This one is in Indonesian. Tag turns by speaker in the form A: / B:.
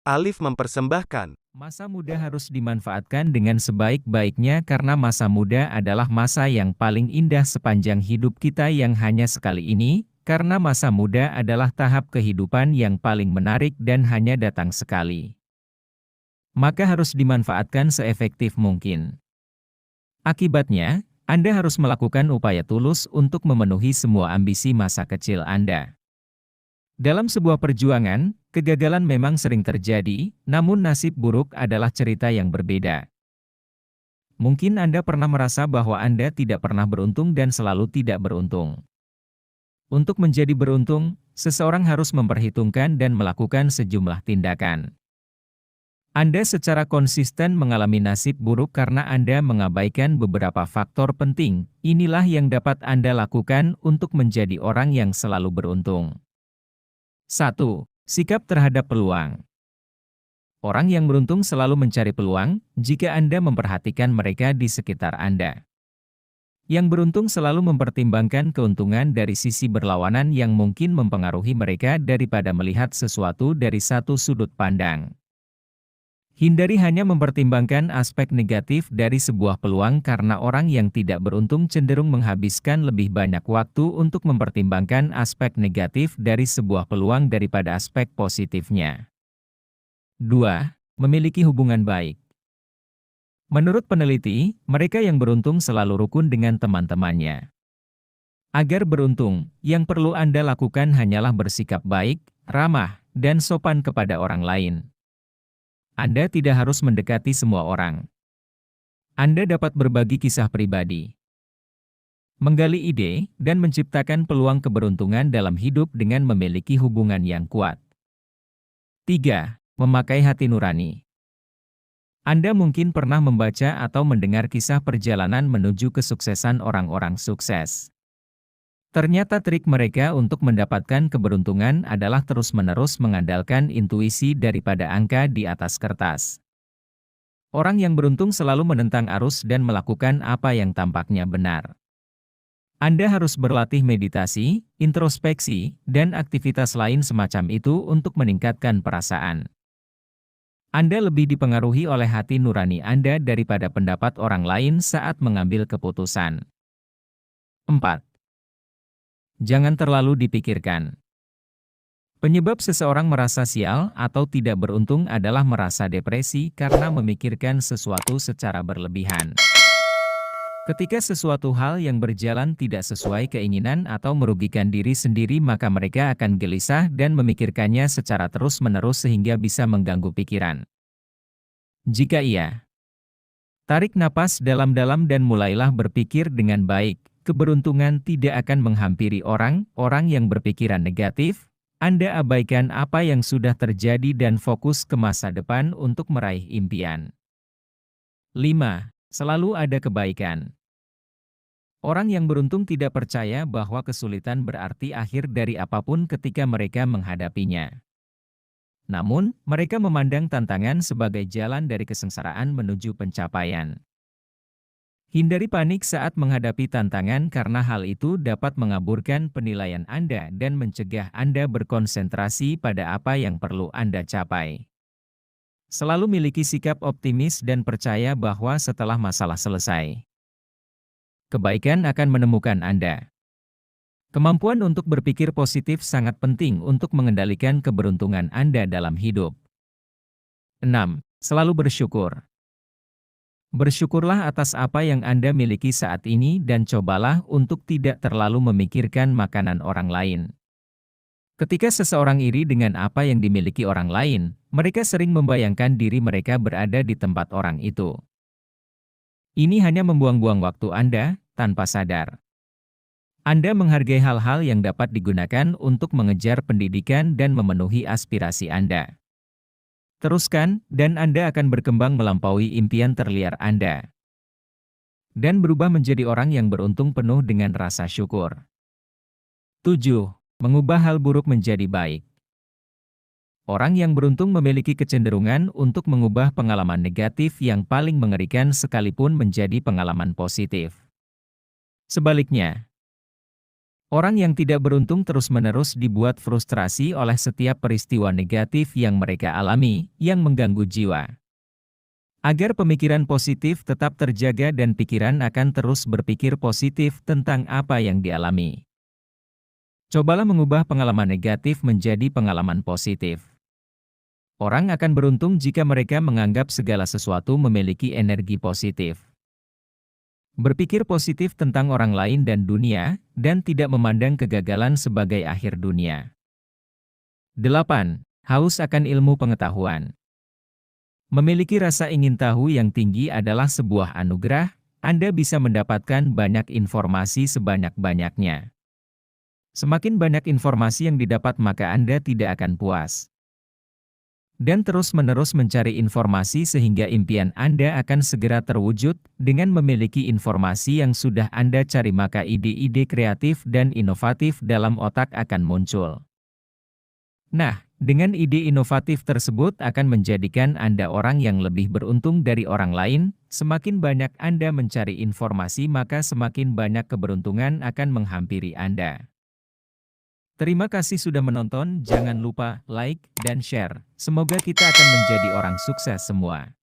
A: Alif mempersembahkan.
B: Masa muda harus dimanfaatkan dengan sebaik-baiknya karena masa muda adalah masa yang paling indah sepanjang hidup kita yang hanya sekali ini, karena masa muda adalah tahap kehidupan yang paling menarik dan hanya datang sekali. Maka harus dimanfaatkan seefektif mungkin. Akibatnya, Anda harus melakukan upaya tulus untuk memenuhi semua ambisi masa kecil Anda. Dalam sebuah perjuangan, kegagalan memang sering terjadi, namun nasib buruk adalah cerita yang berbeda. Mungkin Anda pernah merasa bahwa Anda tidak pernah beruntung dan selalu tidak beruntung. Untuk menjadi beruntung, seseorang harus memperhitungkan dan melakukan sejumlah tindakan. Anda secara konsisten mengalami nasib buruk karena Anda mengabaikan beberapa faktor penting. Inilah yang dapat Anda lakukan untuk menjadi orang yang selalu beruntung. 1. Sikap terhadap peluang. Orang yang beruntung selalu mencari peluang, jika Anda memperhatikan mereka di sekitar Anda. Yang beruntung selalu mempertimbangkan keuntungan dari sisi berlawanan yang mungkin mempengaruhi mereka daripada melihat sesuatu dari satu sudut pandang. Hindari hanya mempertimbangkan aspek negatif dari sebuah peluang karena orang yang tidak beruntung cenderung menghabiskan lebih banyak waktu untuk mempertimbangkan aspek negatif dari sebuah peluang daripada aspek positifnya. 2. Memiliki hubungan baik. Menurut peneliti, mereka yang beruntung selalu rukun dengan teman-temannya. Agar beruntung, yang perlu Anda lakukan hanyalah bersikap baik, ramah, dan sopan kepada orang lain. Anda tidak harus mendekati semua orang. Anda dapat berbagi kisah pribadi, menggali ide, dan menciptakan peluang keberuntungan dalam hidup dengan memiliki hubungan yang kuat. 3. Memakai hati nurani. Anda mungkin pernah membaca atau mendengar kisah perjalanan menuju kesuksesan orang-orang sukses. Ternyata trik mereka untuk mendapatkan keberuntungan adalah terus-menerus mengandalkan intuisi daripada angka di atas kertas. Orang yang beruntung selalu menentang arus dan melakukan apa yang tampaknya benar. Anda harus berlatih meditasi, introspeksi, dan aktivitas lain semacam itu untuk meningkatkan perasaan. Anda lebih dipengaruhi oleh hati nurani Anda daripada pendapat orang lain saat mengambil keputusan. 4. Jangan terlalu dipikirkan. Penyebab seseorang merasa sial atau tidak beruntung adalah merasa depresi karena memikirkan sesuatu secara berlebihan. Ketika sesuatu hal yang berjalan tidak sesuai keinginan atau merugikan diri sendiri, maka mereka akan gelisah dan memikirkannya secara terus-menerus sehingga bisa mengganggu pikiran. Jika iya, tarik napas dalam-dalam dan mulailah berpikir dengan baik. Keberuntungan tidak akan menghampiri orang-orang yang berpikiran negatif. Anda abaikan apa yang sudah terjadi dan fokus ke masa depan untuk meraih impian. 5. Selalu ada kebaikan. Orang yang beruntung tidak percaya bahwa kesulitan berarti akhir dari apapun ketika mereka menghadapinya. Namun, mereka memandang tantangan sebagai jalan dari kesengsaraan menuju pencapaian. Hindari panik saat menghadapi tantangan karena hal itu dapat mengaburkan penilaian Anda dan mencegah Anda berkonsentrasi pada apa yang perlu Anda capai. Selalu miliki sikap optimis dan percaya bahwa setelah masalah selesai, kebaikan akan menemukan Anda. Kemampuan untuk berpikir positif sangat penting untuk mengendalikan keberuntungan Anda dalam hidup. 6. Selalu bersyukur. Bersyukurlah atas apa yang Anda miliki saat ini dan cobalah untuk tidak terlalu memikirkan makanan orang lain. Ketika seseorang iri dengan apa yang dimiliki orang lain, mereka sering membayangkan diri mereka berada di tempat orang itu. Ini hanya membuang-buang waktu Anda tanpa sadar. Anda menghargai hal-hal yang dapat digunakan untuk mengejar pendidikan dan memenuhi aspirasi Anda. Teruskan, dan Anda akan berkembang melampaui impian terliar Anda. Dan berubah menjadi orang yang beruntung penuh dengan rasa syukur. 7. Mengubah hal buruk menjadi baik. Orang yang beruntung memiliki kecenderungan untuk mengubah pengalaman negatif yang paling mengerikan sekalipun menjadi pengalaman positif. Sebaliknya, Orang yang tidak beruntung terus-menerus dibuat frustrasi oleh setiap peristiwa negatif yang mereka alami, yang mengganggu jiwa. Agar pemikiran positif tetap terjaga dan pikiran akan terus berpikir positif tentang apa yang dialami. Cobalah mengubah pengalaman negatif menjadi pengalaman positif. Orang akan beruntung jika mereka menganggap segala sesuatu memiliki energi positif. Berpikir positif tentang orang lain dan dunia, dan tidak memandang kegagalan sebagai akhir dunia. 8. Haus akan ilmu pengetahuan. Memiliki rasa ingin tahu yang tinggi adalah sebuah anugerah. Anda bisa mendapatkan banyak informasi sebanyak-banyaknya. Semakin banyak informasi yang didapat maka Anda tidak akan puas. Dan terus-menerus mencari informasi sehingga impian Anda akan segera terwujud. Dengan memiliki informasi yang sudah Anda cari maka ide-ide kreatif dan inovatif dalam otak akan muncul. Nah, dengan ide inovatif tersebut akan menjadikan Anda orang yang lebih beruntung dari orang lain. Semakin banyak Anda mencari informasi maka semakin banyak keberuntungan akan menghampiri Anda. Terima kasih sudah menonton, jangan lupa like dan share. Semoga kita akan menjadi orang sukses semua.